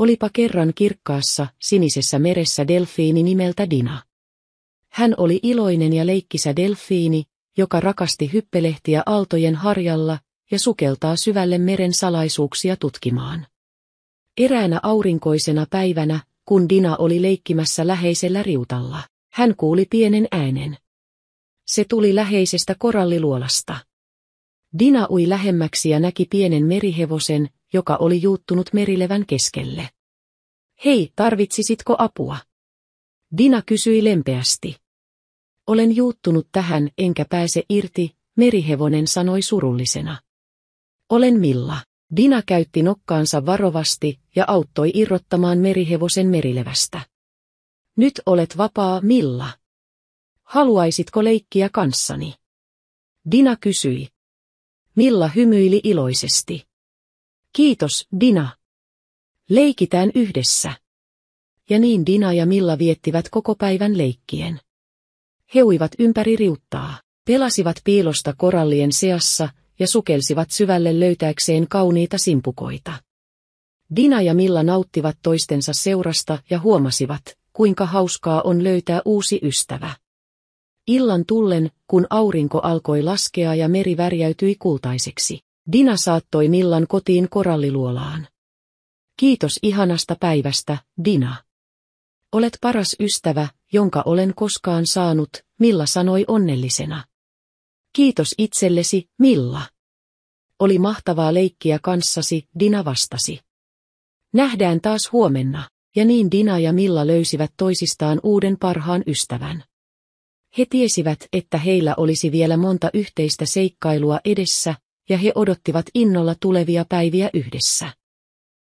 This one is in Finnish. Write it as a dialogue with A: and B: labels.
A: Olipa kerran kirkkaassa, sinisessä meressä delfiini nimeltä Dina. Hän oli iloinen ja leikkisä delfiini, joka rakasti hyppelehtiä aaltojen harjalla ja sukeltaa syvälle meren salaisuuksia tutkimaan. Eräänä aurinkoisena päivänä, kun Dina oli leikkimässä läheisellä riutalla, hän kuuli pienen äänen. Se tuli läheisestä koralliluolasta. Dina ui lähemmäksi ja näki pienen merihevosen, joka oli juuttunut merilevän keskelle. Hei, tarvitsisitko apua? Dina kysyi lempeästi. Olen juuttunut tähän enkä pääse irti, merihevonen sanoi surullisena. Olen Milla. Dina käytti nokkaansa varovasti ja auttoi irrottamaan merihevosen merilevästä. Nyt olet vapaa, Milla. Haluaisitko leikkiä kanssani? Dina kysyi. Milla hymyili iloisesti. Kiitos, Dina. Leikitään yhdessä. Ja niin Dina ja Milla viettivät koko päivän leikkien. He uivat ympäri riuttaa, pelasivat piilosta korallien seassa ja sukelsivat syvälle löytääkseen kauniita simpukoita. Dina ja Milla nauttivat toistensa seurasta ja huomasivat, kuinka hauskaa on löytää uusi ystävä. Illan tullen, kun aurinko alkoi laskea ja meri värjäytyi kultaiseksi, Dina saattoi Millan kotiin koralliluolaan. Kiitos ihanasta päivästä, Dina. Olet paras ystävä, jonka olen koskaan saanut, Milla sanoi onnellisena. Kiitos itsellesi, Milla. Oli mahtavaa leikkiä kanssasi, Dina vastasi. Nähdään taas huomenna, ja niin Dina ja Milla löysivät toisistaan uuden parhaan ystävän. He tiesivät, että heillä olisi vielä monta yhteistä seikkailua edessä, ja he odottivat innolla tulevia päiviä yhdessä.